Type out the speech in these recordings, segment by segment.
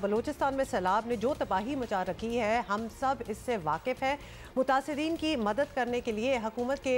बलूचिस्तान में सैलाब ने जो तबाही मचा रखी है, हम सब इससे वाकिफ़ हैं। मुतासिरीन की मदद करने के लिए हुकूमत के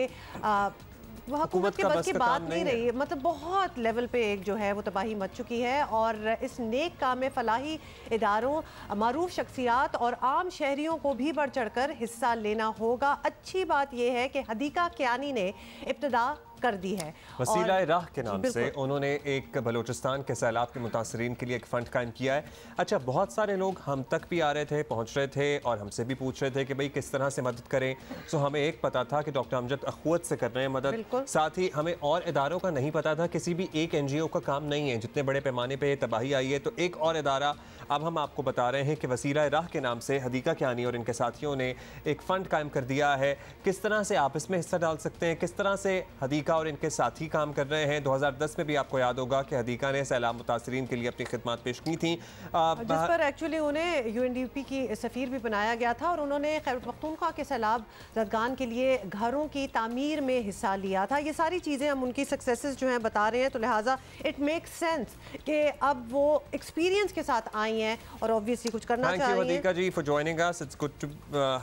बस की बात नहीं रही, मतलब बहुत लेवल पे एक जो है वो तबाही मच चुकी है। और इस नेक काम में फलाही इदारों, मारूफ शख्सियात और आम शहरियों को भी बढ़ चढ़ कर हिस्सा लेना होगा। अच्छी बात यह है कि हदीका कियानी ने इब्तिदा कर दी है। वसीला राह के नाम से उन्होंने एक बलूचिस्तान के सैलाब के मुतासरीन के लिए एक फ़ंड कायम किया है। अच्छा, बहुत सारे लोग हम तक भी आ रहे थे, पहुँच रहे थे और हमसे भी पूछ रहे थे कि भाई किस तरह से मदद करें। सो हमें एक पता था कि डॉक्टर अमजद अखुवत से कर रहे हैं मदद, साथ ही हमें और इदारों का नहीं पता था, किसी भी एक NGO का काम नहीं है। जितने बड़े पैमाने पर तबाही आई है तो एक और इदारा अब हम आपको बता रहे हैं कि वसीला राह के नाम से हदीका कियानी और इनके साथियों ने एक फ़ंड कायम कर दिया है। किस तरह से आप इसमें हिस्सा डाल सकते हैं, किस तरह से हदीका और इनके साथी काम कर रहे हैं। 2010 में भी आपको याद होगा कि हदीका ने सैलाब मुतासरीन के लिए अपनी खिदमत पेश की थी, जिस पर एक्चुअली उन्हें UNDP की सफ़ीर भी बनाया गया था और उन्होंने खैबर पख्तूनख्वा के सैलाब ज़दगान के लिए घरों की तामीर में हिस्सा लिया था। ये सारी चीज़ें हम उनकी सक्सेसेस जो हैं बता रहे हैं, तो लिहाजा इट मेक्स सेंस कि अब वो एक्सपीरियंस के साथ आई हैं और ऑब्वियसली कुछ करना चाहिए। Thank you Hadika ji for joining us, it's good to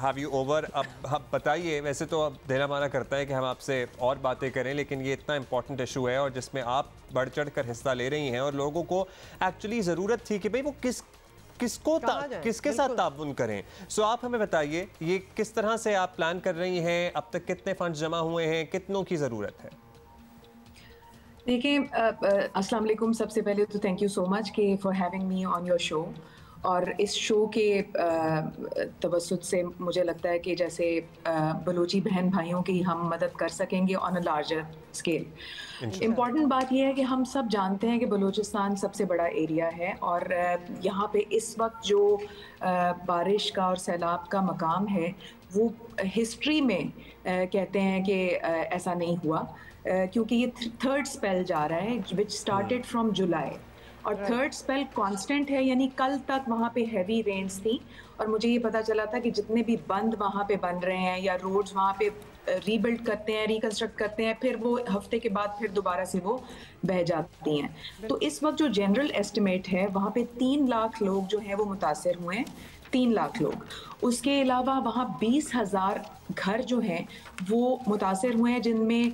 have you over. अब बताइए, वैसे तो अब देना माना करता है कि हम आपसे और बातें करें, लेकिन ये इतना इंपॉर्टेंट इशू है और जिसमें आप बढ़ चढ़ कर हिस्सा ले रही हैं और लोगों को एक्चुअली ज़रूरत थी कि भाई वो किसके साथ ताउन करें। सो आप हमें बताइए, ये किस तरह से आप प्लान कर रही हैं, अब तक कितने फंड जमा हुए हैं, कितनों की ज़रूरत है? देखिए, अस्सलाम वालेकुम। सबसे पहले तो थैंक यू सो मच कि for having me on your show. और इस शो के तवस्सुत से मुझे लगता है कि जैसे बलूची बहन भाइयों की हम मदद कर सकेंगे on a larger scale. Important बात यह है कि हम सब जानते हैं कि बलूचिस्तान सबसे बड़ा एरिया है और यहाँ पे इस वक्त जो बारिश का और सैलाब का मकाम है वो हिस्ट्री में कहते हैं कि ऐसा नहीं हुआ, क्योंकि ये थर्ड स्पेल जा रहा है विच स्टार्टेड फ्रॉम जुलाई और थर्ड स्पेल कांस्टेंट है, यानी कल तक वहाँ पे हैवी रेन्स थी और मुझे ये पता चला था कि जितने भी बंद वहाँ पे बन रहे हैं या रोड्स वहाँ पे रीबिल्ड करते हैं, रिकंस्ट्रक्ट करते हैं, फिर वो हफ्ते के बाद फिर दोबारा से वो बह जाती हैं। तो इस वक्त जो जनरल एस्टिमेट है वहाँ पे 3 लाख लोग जो हैं वो मुतासर हुए हैं, 3 लाख लोग। उसके अलावा वहाँ 20,000 घर जो हैं वो मुतासर हुए हैं, जिनमें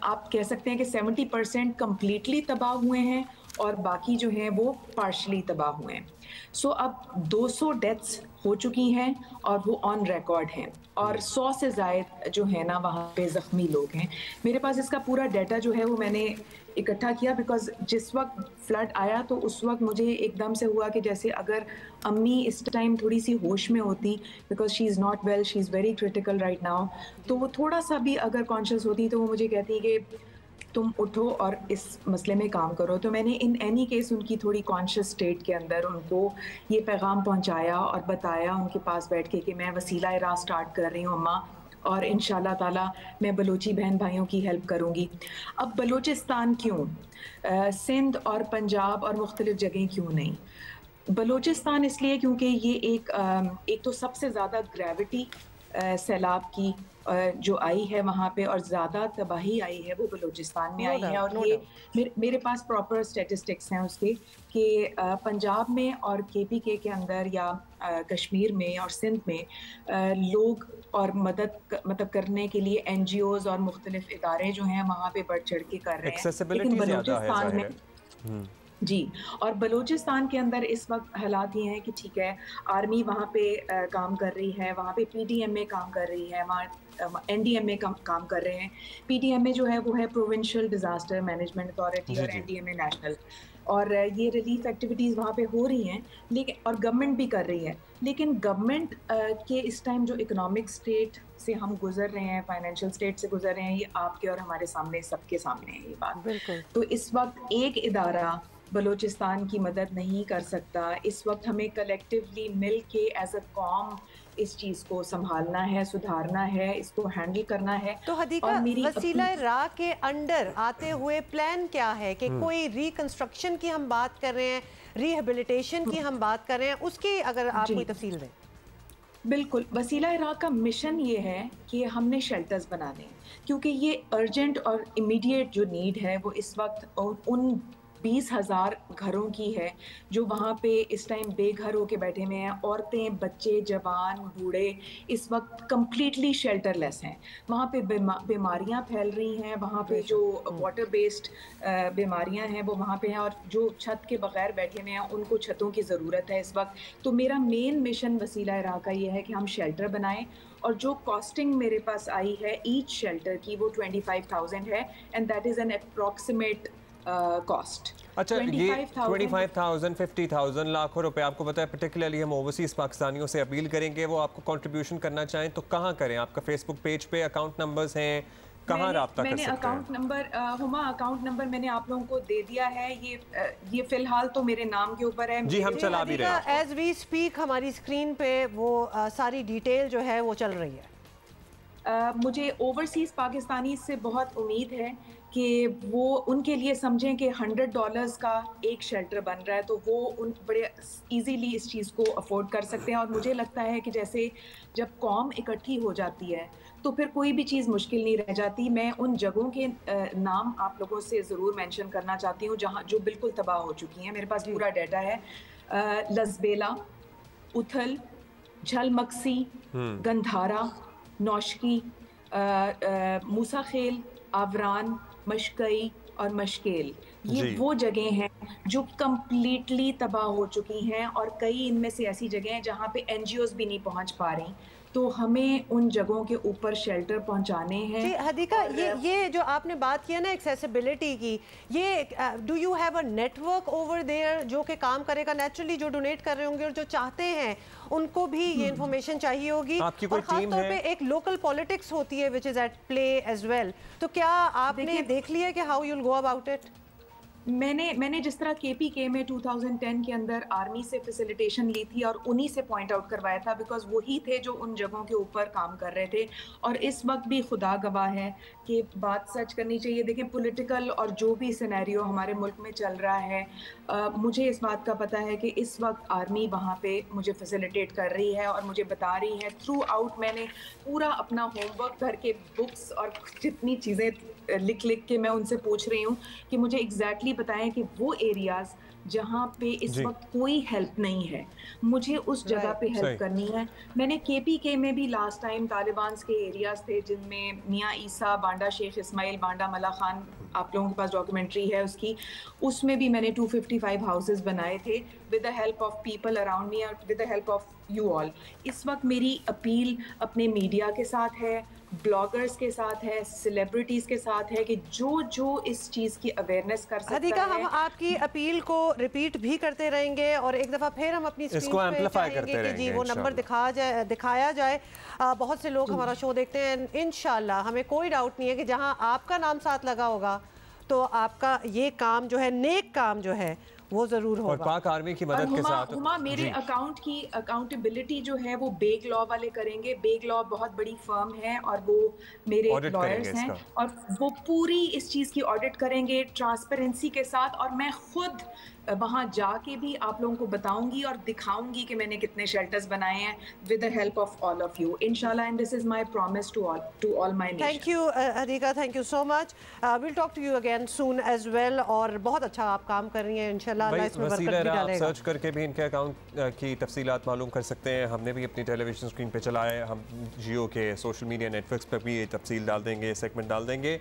आप कह सकते हैं कि 70% कम्प्लीटली तबाह हुए हैं और बाकी जो हैं वो पार्शली तबाह हुए हैं। सो अब 200 डेथ्स हो चुकी हैं और वो ऑन रिकॉर्ड हैं और 100 से ज़ायद जो है ना वहाँ पे ज़ख्मी लोग हैं। मेरे पास इसका पूरा डाटा जो है वो मैंने इकट्ठा किया, बिकॉज जिस वक्त फ्लड आया तो उस वक्त मुझे एकदम से हुआ कि जैसे अगर अम्मी इस टाइम थोड़ी सी होश में होती, because she is not well, she is very critical right now, तो वो थोड़ा सा भी अगर कॉन्शियस होती तो वो मुझे कहती कि तुम उठो और इस मसले में काम करो। तो मैंने इन एनी केस उनकी थोड़ी कॉन्शियस स्टेट के अंदर उनको ये पैगाम पहुंचाया और बताया उनके पास बैठ के कि मैं वसीला राह स्टार्ट कर रही हूँ अम्मा, और इंशाल्लाह ताला मैं बलूची बहन भाइयों की हेल्प करूँगी। अब बलूचिस्तान क्यों, सिंध और पंजाब और मुख्तलिफ जगह क्यों नहीं? बलूचिस्तान इसलिए क्योंकि ये एक तो सबसे ज़्यादा ग्रेविटी सैलाब की जो आई है वहाँ पे और ज़्यादा तबाही आई है वो बलूचिस्तान में आई है। और ये मेरे पास प्रॉपर स्टेटिस्टिक्स हैं उसके कि पंजाब में और KPK के अंदर या कश्मीर में और सिंध में लोग और मदद मतलब करने के लिए NGOs और मुख्तलिफ इदारे जो हैं वहाँ पे बढ़ चढ़ के कर रहे हैं, लेकिन बलूचिस्तान में जी, और बलूचिस्तान के अंदर इस वक्त हालात ये हैं कि ठीक है आर्मी वहाँ पे काम कर रही है, वहाँ पे PDMA काम कर रही है, वहाँ NDMA काम कर रहे हैं। PDMA जो है वो है प्रोविंशियल डिज़ास्टर मैनेजमेंट अथॉरिटी और NDMA नेशनल, और ये रिलीफ एक्टिविटीज़ वहाँ पे हो रही हैं, लेकिन और गवर्नमेंट भी कर रही है। लेकिन गवर्नमेंट के इस टाइम जो इकोनॉमिक स्टेट से हम गुजर रहे हैं, फाइनेंशियल स्टेट से गुजर रहे हैं, ये आपके और हमारे सामने सबके सामने है ये बात। तो इस वक्त एक इदारा बलूचिस्तान की मदद नहीं कर सकता। इस वक्त हमें कलेक्टिवली मिल के एज अ कॉम इस चीज़ को संभालना है, सुधारना है, इसको हैंडल करना है। तो हदीका, वसीला राह के अंडर आते हुए प्लान क्या है कि कोई रिकंस्ट्रक्शन की हम बात कर रहे हैं, रिहेबिलिटेशन की हम बात कर रहे हैं, उसकी अगर आप कोई तफसील दें। बिल्कुल, वसीला राह का मिशन ये है कि हमने शेल्टर्स बनाने, क्योंकि ये अर्जेंट और इमीडिएट जो नीड है वो इस वक्त उन 20,000 घरों की है जो वहाँ पे इस टाइम बेघर होके बैठे हुए हैं। औरतें, बच्चे, जवान, बूढ़े इस वक्त कंप्लीटली शेल्टरलेस हैं। वहाँ पे बीमारियाँ फैल रही हैं, वहाँ पे जो वाटर बेस्ड बीमारियाँ हैं वो वहाँ पे हैं, और जो छत के बगैर बैठे हुए हैं उनको छतों की ज़रूरत है इस वक्त। तो मेरा मेन मिशन वसीला राह का ये है कि हम शेल्टर बनाएं, और जो कॉस्टिंग मेरे पास आई है ईच शेल्टर की वो 25,000 है, and that is an approximate cost. अच्छा, ये 25,000 50,000 लाखों रुपए, आपको पता है पर्टिकुलरली हम ओवरसीज पाकिस्तानियों से अपील करेंगे वो आपको कंट्रीब्यूशन करना चाहें तो कहाँ करें? आपका फेसबुक पेज पे अकाउंट नंबर्स हैं, कहाँ राब्ता कर सकते हैं? Account number Huma account number मैंने आप लोगों को दे दिया है। ये फिलहाल तो मेरे नाम के ऊपर है। जी, हम चला भी रहे हैं। एज वी स्पीक हमारी स्क्रीन पे वो सारी डिटेल जो है वो चल रही है। मुझे ओवरसीज़ पाकिस्तानी से बहुत उम्मीद है कि वो उनके लिए समझें कि $100 का एक शेल्टर बन रहा है, तो वो उन बड़े इजीली इस चीज़ को अफोर्ड कर सकते हैं। और मुझे लगता है कि जैसे जब कौम इकट्ठी हो जाती है तो फिर कोई भी चीज़ मुश्किल नहीं रह जाती। मैं उन जगहों के नाम आप लोगों से ज़रूर मेंशन करना चाहती हूँ जहाँ जो बिल्कुल तबाह हो चुकी हैं। मेरे पास पूरा डाटा है। लसबेला, उथल, झलमक्सी, गंधारा, नौशकी, मूसा खेल, आवरान, मशकई और मशकेल, ये वो जगह हैं जो कम्प्लीटली तबाह हो चुकी हैं, और कई इनमें से ऐसी जगह हैं जहाँ पे NGOs भी नहीं पहुँच पा रही। तो हमें उन जगहों के ऊपर शेल्टर पहुंचाने हैं। जी हदीका, ये जो आपने बात किया ना एक्सेसिबिलिटी की, ये do you have a network over there जो कि काम करेगा? नेचुरली जो डोनेट कर रहे होंगे और जो चाहते हैं उनको भी ये इन्फॉर्मेशन चाहिए होगी। आपकी कोई टीम है? पे एक लोकल पॉलिटिक्स होती है which is at play as well. तो क्या आपने देख लिया कि how you'll go about it? मैंने जिस तरह KPK में 2010 के अंदर आर्मी से फैसिलिटेशन ली थी और उन्हीं से पॉइंट आउट करवाया था, बिकॉज वही थे जो उन जगहों के ऊपर काम कर रहे थे। और इस वक्त भी खुदा गवाह है कि बात सच करनी चाहिए। देखें, पॉलिटिकल और जो भी सिनेरियो हमारे मुल्क में चल रहा है, मुझे इस बात का पता है कि इस वक्त आर्मी वहाँ पे मुझे फैसिलिटेट कर रही है और मुझे बता रही है थ्रू आउट। मैंने पूरा अपना होमवर्क घर के बुक्स और जितनी चीज़ें लिख के मैं उनसे पूछ रही हूँ कि मुझे एग्जैक्टली बताएं कि वो एरियाज जहाँ पे इस वक्त कोई हेल्प नहीं है, मुझे उस जगह पे हेल्प करनी है। मैंने KPK में भी लास्ट टाइम तालिबान के एरियाज थे जिनमें मियाँ ईसा, बांडा शेख इस्माइल, बांडा मला खान, आप लोगों के पास डॉक्यूमेंट्री है उसकी, उसमें भी मैंने 255 हाउसेस बनाए थे with the help of people around me और with the help of you all. इस वक्त मेरी अपील अपने मीडिया के साथ है, ब्लॉगर्स के साथ है, सेलिब्रिटीज के साथ है कि जो इस चीज़ की अवेयरनेस कर सकता हदीका, है। हम आपकी अपील को रिपीट भी करते रहेंगे और एक दफ़ा फिर हम अपनी स्क्रीन पे एम्प्लीफाई करते रहेंगे कि जी वो नंबर दिखाया जाए। बहुत से लोग हमारा शो देखते हैं। इंशाल्लाह हमें कोई डाउट नहीं है कि जहां आपका नाम साथ लगा होगा तो आपका ये काम जो है, नेक काम जो है, वो जरूर होगा। और पाक आर्मी की मदद के साथ मेरे अकाउंट की अकाउंटेबिलिटी जो है वो बेग लॉ वाले करेंगे। बेग लॉ बहुत बड़ी फर्म है और वो मेरे लॉयर्स हैं और वो पूरी इस चीज़ की ऑडिट करेंगे ट्रांसपेरेंसी के साथ। और मैं खुद वहाँ जाके भी आप लोगों को बताऊंगी और दिखाऊंगी कि मैंने कितने शेल्टर्स बनाए हैं with the help of all of you, इंशाल्लाह। And this is my promise to all my nation. Thank you Hadika, thank you so much. Will talk to you again soon as well. और बहुत अच्छा आप काम कर रही हैं, इंशाल्लाह अल्लाह इसमें बरकत भी डालेगा। सर्च करके भी इनके अकाउंट की तफसीलात मालूम कर सकते हैं। हमने भी अपनी टेलीविजन स्क्रीन पे चलाया है, हम जियो के सोशल मीडिया नेटवर्क्स पर भी ये तफसील डाल देंगे, सेगमेंट डाल देंगे।